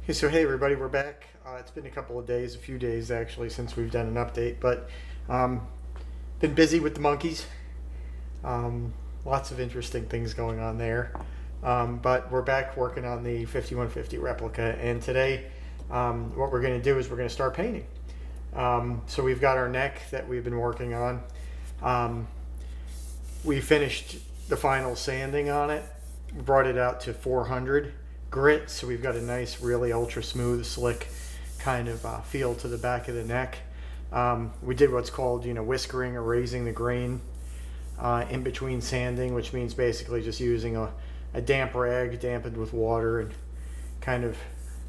Hey everybody, we're back. It's been a couple of days, a few days actually, since we've done an update, but um, been busy with the monkeys. Um, Lots of interesting things going on there. But we're back working on the 5150 replica, and today what we're going to do is we're going to start painting. So we've got our neck that we've been working on. Um, we finished the final sanding on it, brought it out to 400 grit, so we've got a nice, really ultra smooth, slick kind of feel to the back of the neck. We did what's called, whiskering or raising the grain in between sanding, which means basically just using a damp rag dampened with water and kind of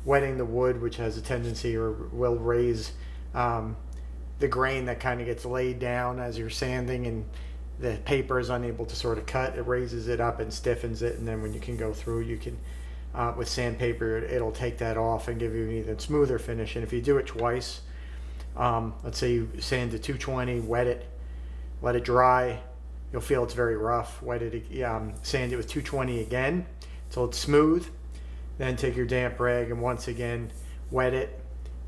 wetting the wood, which has a tendency or will raise the grain that kind of gets laid down as you're sanding, and the paper is unable to sort of cut. It raises it up and stiffens it, and then when you can go through, you can with sandpaper, it'll take that off and give you an even smoother finish. And if you do it twice, let's say you sand to 220, wet it, let it dry, you'll feel it's very rough. Wet it, sand it with 220 again till it's smooth. Then take your damp rag and once again wet it.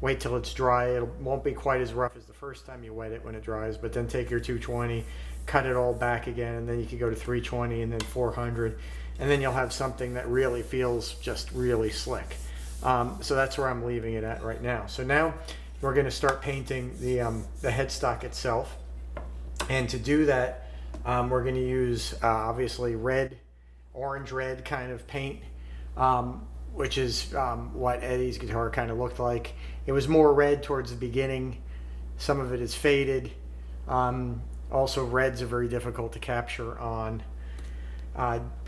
Wait till it's dry. It won't be quite as rough as the first time you wet it when it dries, but then take your 220, cut it all back again, and then you can go to 320 and then 400, and then you'll have something that really feels just really slick. So that's where I'm leaving it at right now. So now we're going to start painting the headstock itself, and to do that, we're going to use obviously red, orange red kind of paint. Which is what Eddie's guitar kind of looked like. It was more red towards the beginning. Some of it is faded. Also, reds are very difficult to capture on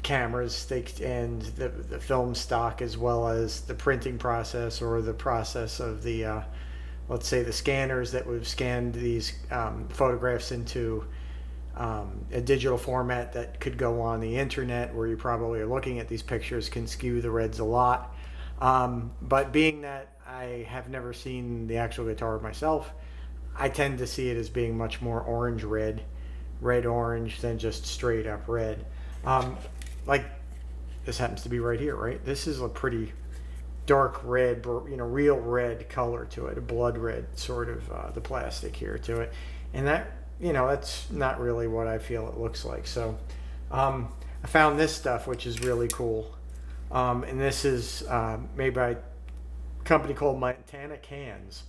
cameras and the film stock, as well as the printing process or the process of the, let's say, the scanners that would have scanned these photographs into a digital format that could go on the internet, where you probably are looking at these pictures, can skew the reds a lot. But being that I have never seen the actual guitar myself, I tend to see it as being much more orange red, red orange, than just straight up red. Like this happens to be right here, right? This is a pretty dark red, real red color to it, a blood red sort of the plastic here to it, and that, that's not really what I feel it looks like. So I found this stuff, which is really cool. And this is made by a company called Montana Cans.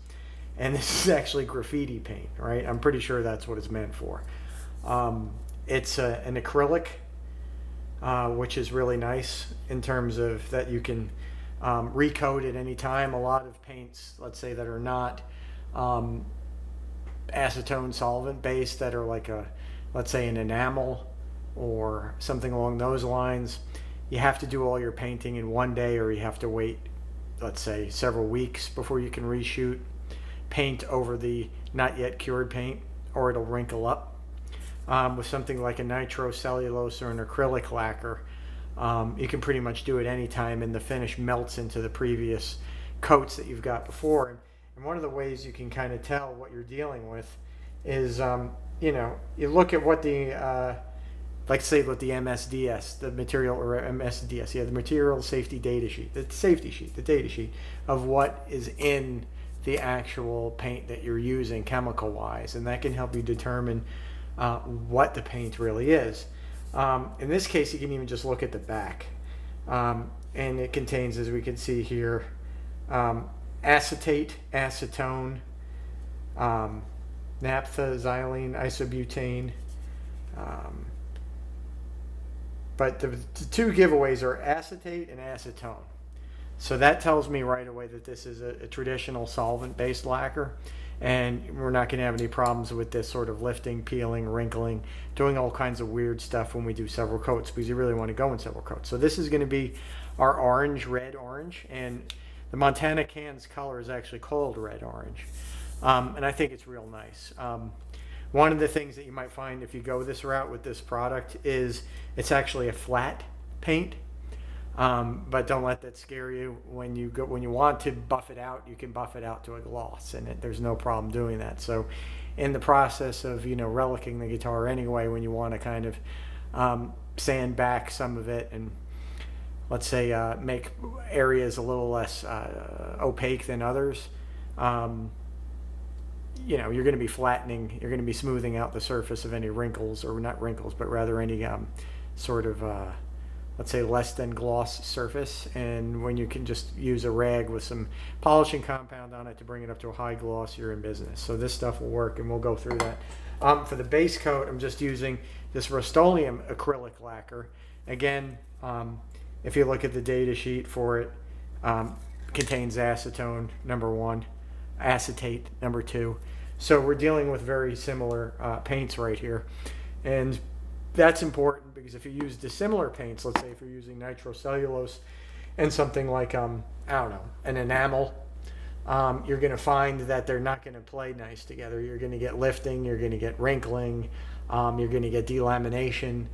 And this is actually graffiti paint, right? I'm pretty sure that's what it's meant for. It's an acrylic, which is really nice in terms of that you can recoat at any time. A lot of paints, let's say, that are not acetone solvent based, that are like let's say an enamel or something along those lines, you have to do all your painting in one day, or you have to wait, let's say, several weeks before you can reshoot paint over the not yet cured paint, or it'll wrinkle up. With something like a nitrocellulose or an acrylic lacquer, you can pretty much do it anytime, and the finish melts into the previous coats that you've got before. And one of the ways you can kind of tell what you're dealing with is, you look at what the, like say what the MSDS, the material, or MSDS, the material safety data sheet, the safety sheet, the data sheet of what is in the actual paint that you're using chemical wise, and that can help you determine what the paint really is. In this case, you can even just look at the back, and it contains, as we can see here, acetate, acetone, naphtha, xylene, isobutane. But the two giveaways are acetate and acetone. So that tells me right away that this is a traditional solvent-based lacquer, and we're not going to have any problems with this sort of lifting, peeling, wrinkling, doing all kinds of weird stuff when we do several coats, because you really want to go in several coats. So this is going to be our orange, red orange, and the Montana Cans color is actually called red orange, and I think it's real nice. One of the things that you might find if you go this route with this product is it's actually a flat paint, but don't let that scare you. When you want to buff it out, you can buff it out to a gloss, and there's no problem doing that. So in the process of relicing the guitar anyway, when you want to kind of sand back some of it and let's say, make areas a little less opaque than others. You know, you're going to be flattening, you're going to be smoothing out the surface of any wrinkles, or not wrinkles, but rather any sort of, let's say, less than gloss surface. And when you can just use a rag with some polishing compound on it to bring it up to a high gloss, you're in business. So this stuff will work, and we'll go through that. For the base coat, I'm just using this Rustoleum acrylic lacquer. Again, if you look at the data sheet for it, contains acetone, number 1, acetate, number 2. So we're dealing with very similar paints right here. And that's important because if you use dissimilar paints, let's say if you're using nitrocellulose and something like, I don't know, an enamel, you're going to find that they're not going to play nice together. You're going to get lifting, you're going to get wrinkling, you're going to get delamination,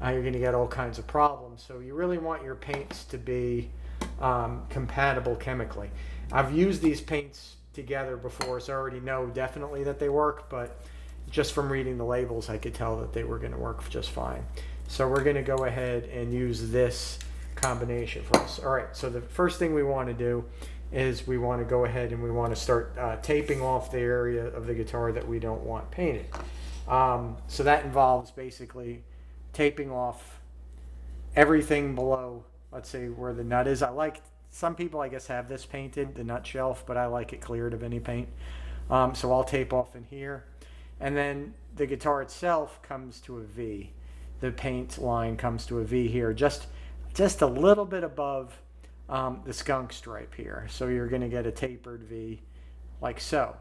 you're going to get all kinds of problems. So you really want your paints to be compatible chemically. I've used these paints together before, so I already know definitely that they work, but just from reading the labels I could tell that they were going to work just fine. So we're going to go ahead and use this combination for us. All right, so the first thing we want to do is we want to go ahead and we want to start taping off the area of the guitar that we don't want painted. So that involves basically taping off everything below, let's say, where the nut is. Some people, I guess, have this painted, the nut shelf, but I like it cleared of any paint. So I'll tape off in here. And then the guitar itself comes to a V. The paint line comes to a V here, just a little bit above the skunk stripe here. So you're going to get a tapered V like so.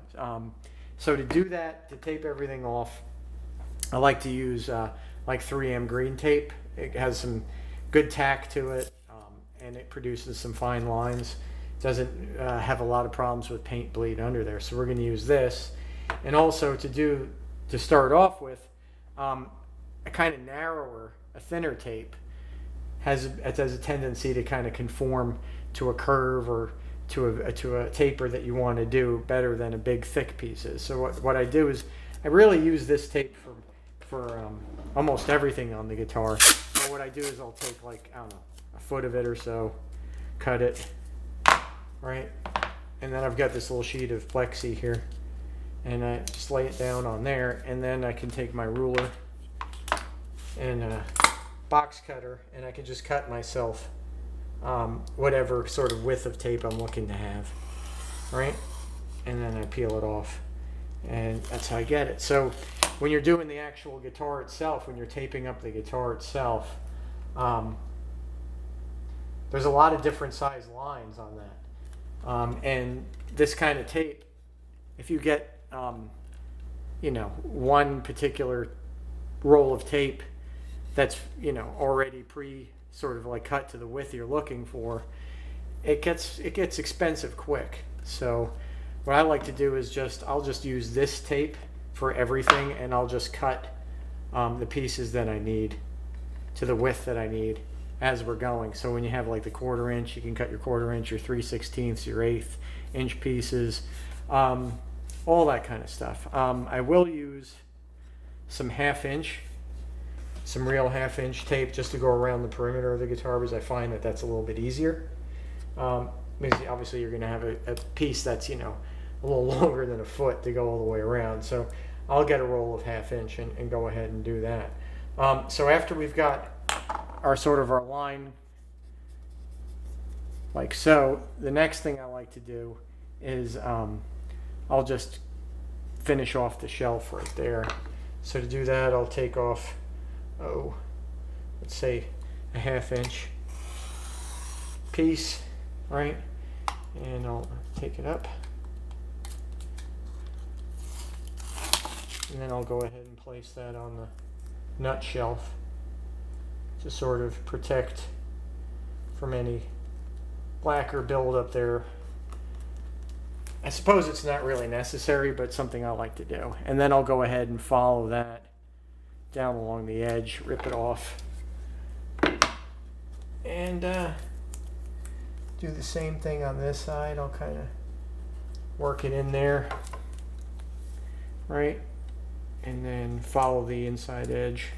So to do that, to tape everything off, I like to use like 3M green tape. It has some good tack to it, and it produces some fine lines. It doesn't have a lot of problems with paint bleed under there. So we're going to use this. And also to start off with, a kind of narrower, a thinner tape has a tendency to kind of conform to a curve or to a taper that you want to do better than a big thick piece is. So what I do is I really use this tape for almost everything on the guitar. But what I do is I'll take, like, I don't know, a foot of it or so, cut it, right? And then I've got this little sheet of plexi here, and I just lay it down on there, and then I can take my ruler and a box cutter, and I can just cut myself whatever sort of width of tape I'm looking to have, right? And then I peel it off, and that's how I get it. So when you're doing the actual guitar itself, when you're taping up the guitar itself, there's a lot of different size lines on that. And this kind of tape, if you get, you know, one particular roll of tape that's, you know, already sort of like cut to the width you're looking for, it gets expensive quick. So what I like to do is I'll just use this tape for everything, and I'll just cut the pieces that I need to the width that I need as we're going. So when you have like the 1/4 inch, you can cut your 1/4 inch, your 3/16, your 1/8 inch pieces, all that kind of stuff. I will use some 1/2 inch, some real 1/2 inch tape just to go around the perimeter of the guitar, because I find that that's a little bit easier. Because obviously you're going to have a piece that's, you know, a little longer than a foot to go all the way around. So I'll get a roll of 1/2 inch and go ahead and do that. So after we've got our line like so, the next thing I like to do is I'll just finish off the shelf right there. So to do that, I'll take off, let's say a 1/2 inch piece, right? And I'll take it up. And then I'll go ahead and place that on the nut shelf to sort of protect from any lacquer buildup there. I suppose it's not really necessary, but something I like to do. And then I'll go ahead and follow that down along the edge, rip it off, and do the same thing on this side. I'll kind of work it in there, right? And then follow the inside edge,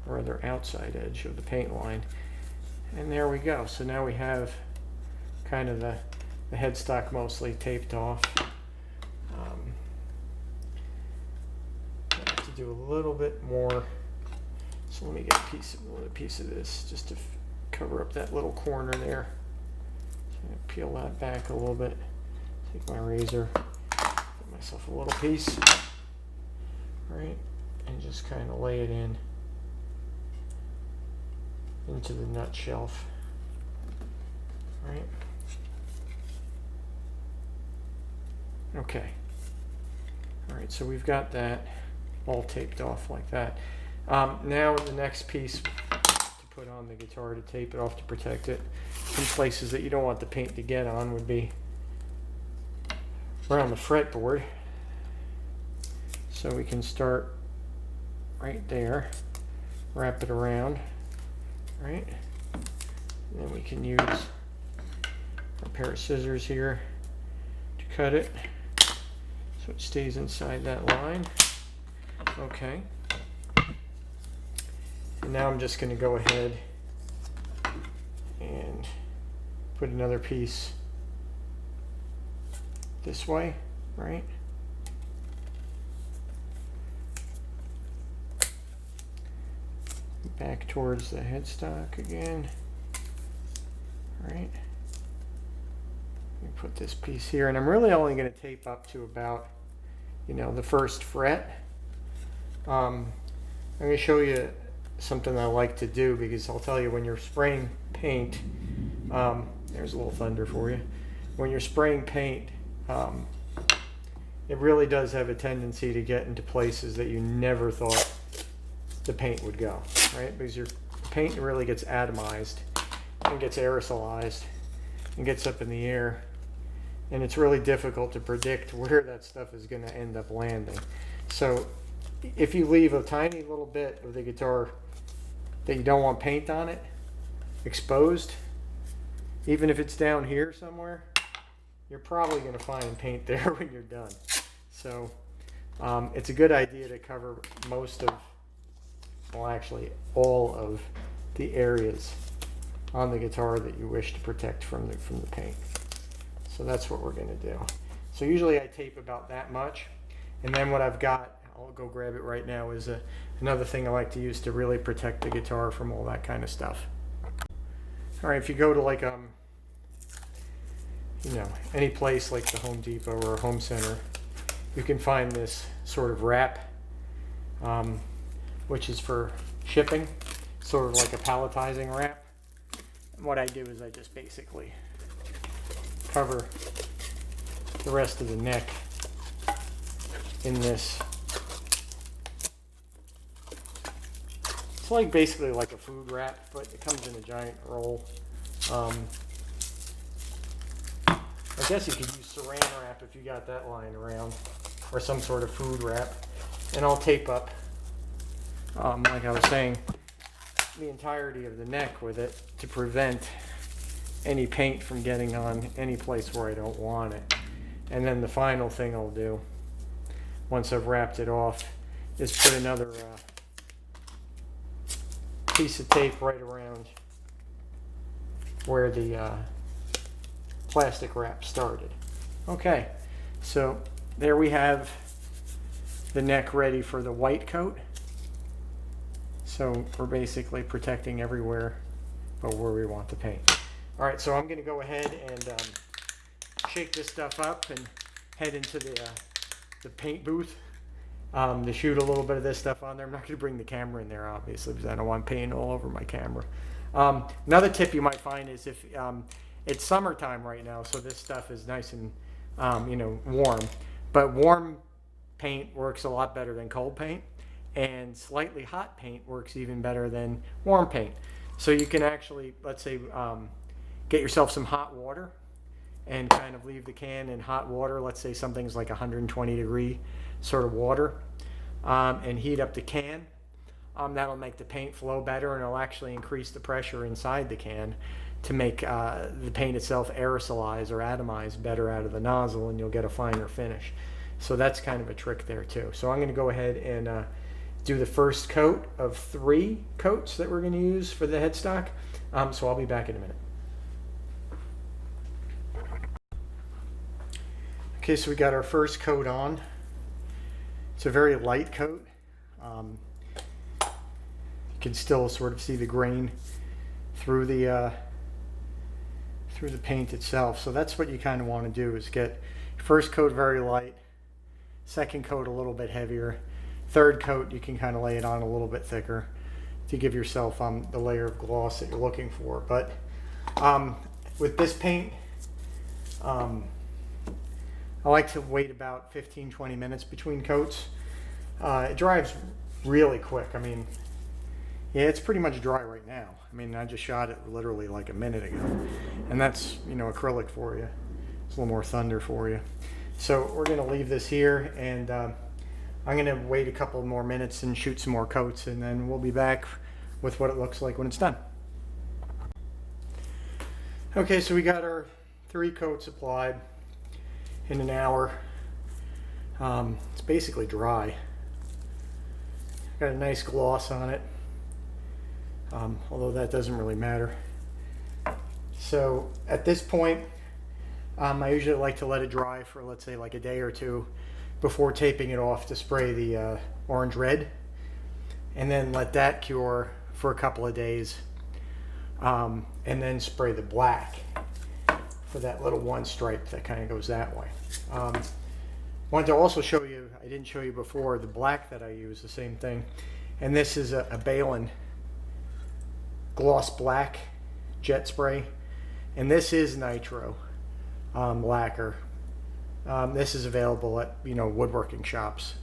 or rather outside edge of the paint line. And there we go. So now we have kind of the headstock mostly taped off. I have to do a little bit more. So let me get another piece of this just to cover up that little corner there. So peel that back a little bit. Take my razor, get myself a little piece, right, and just kind of lay it into the nut shelf, right. Okay. All right, so we've got that all taped off like that. Now the next piece to put on the guitar to tape it off to protect it from places that you don't want the paint to get on would be around the fretboard. So we can start right there, wrap it around, right? And then we can use a pair of scissors here to cut it so it stays inside that line. Okay. And now I'm just going to go ahead and put another piece this way, right? Back towards the headstock again, right? Let me put this piece here, and I'm really only going to tape up to about, the first fret. I'm going to show you something I like to do, because I'll tell you, when you're spraying paint, there's a little thunder for you. When you're spraying paint, it really does have a tendency to get into places that you never thought the paint would go, right? Because your paint really gets atomized and gets aerosolized and gets up in the air, and it's really difficult to predict where that stuff is going to end up landing. So if you leave a tiny little bit of the guitar that you don't want paint on it exposed, even if it's down here somewhere, you're probably going to find paint there when you're done. So it's a good idea to cover most of, well, actually all of the areas on the guitar that you wish to protect from the paint. So that's what we're going to do. So usually I tape about that much, and then what I've got, I'll go grab it right now, is another thing I like to use to really protect the guitar from all that kind of stuff. All right, if you go to like any place like the Home Depot or a home center, you can find this sort of wrap, which is for shipping, sort of like a palletizing wrap. And what I do is I just basically cover the rest of the neck in this. It's like basically like a food wrap, but it comes in a giant roll. I guess you could use saran wrap if you got that lying around, or some sort of food wrap. And I'll tape up, like I was saying, the entirety of the neck with it to prevent any paint from getting on any place where I don't want it. And then the final thing I'll do, once I've wrapped it off, is put another piece of tape right around where the plastic wrap started. Okay, so there we have the neck ready for the white coat. So we're basically protecting everywhere but where we want the paint. All right, so I'm going to go ahead and shake this stuff up and head into the paint booth to shoot a little bit of this stuff on there. I'm not going to bring the camera in there, obviously, because I don't want paint all over my camera. Another tip you might find is if it's summertime right now, so this stuff is nice and warm, but warm paint works a lot better than cold paint, and slightly hot paint works even better than warm paint. So you can actually, let's say, get yourself some hot water and kind of leave the can in hot water. Let's say something's like 120 degree sort of water, and heat up the can. That'll make the paint flow better, and it'll actually increase the pressure inside the can to make the paint itself aerosolize or atomize better out of the nozzle, and you'll get a finer finish. So that's kind of a trick there too. So I'm going to go ahead and do the first coat of 3 coats that we're going to use for the headstock. So I'll be back in a minute. Okay, so we got our first coat on. It's a very light coat. You can still sort of see the grain through the paint itself. So that's what you kind of want to do, is get first coat very light, second coat a little bit heavier, third coat you can kind of lay it on a little bit thicker to give yourself the layer of gloss that you're looking for. But with this paint, I like to wait about 15-20 minutes between coats. It dries really quick. I mean, yeah, it's pretty much dry right now. I mean, I just shot it literally like a minute ago, and that's, you know, acrylic for you. It's a little more thunder for you. So we're gonna leave this here, and I'm gonna wait a couple more minutes and shoot some more coats, and then we'll be back with what it looks like when it's done. Okay, so we got our 3 coats applied in an hour. It's basically dry. Got a nice gloss on it, although that doesn't really matter. So at this point, I usually like to let it dry for, let's say, like a day or 2 before taping it off to spray the orange red, and then let that cure for a couple of days, and then spray the black for that little one stripe that kind of goes that way. Wanted to also show you, I didn't show you before, the black that I use, the same thing. And this is a Behlen Gloss Black jet spray. And this is nitro lacquer. This is available at, you know, woodworking shops.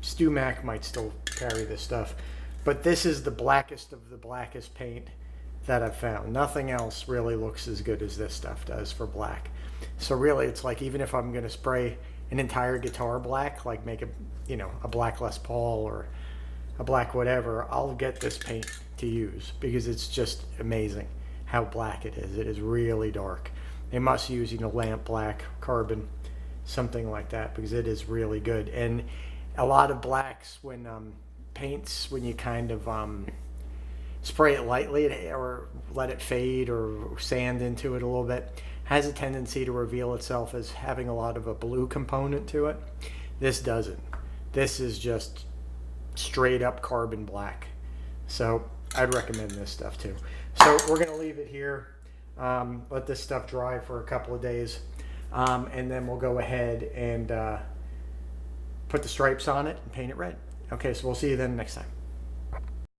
Stu Mac might still carry this stuff. But this is the blackest of the blackest paint that I've found. Nothing else really looks as good as this stuff does for black. So really, it's like, even if I'm going to spray an entire guitar black, like make a, you know, a black Les Paul or a black whatever, I'll get this paint to use, because it's just amazing how black it is. It is really dark. They must use, you know, lamp black, carbon, something like that, because it is really good. And a lot of blacks, when paints, when you kind of spray it lightly or let it fade or sand into it a little bit, has a tendency to reveal itself as having a lot of a blue component to it. This doesn't. This is just straight up carbon black. So I'd recommend this stuff too. So we're gonna leave it here, let this stuff dry for a couple of days, and then we'll go ahead and put the stripes on it and paint it red. Okay, so we'll see you then next time.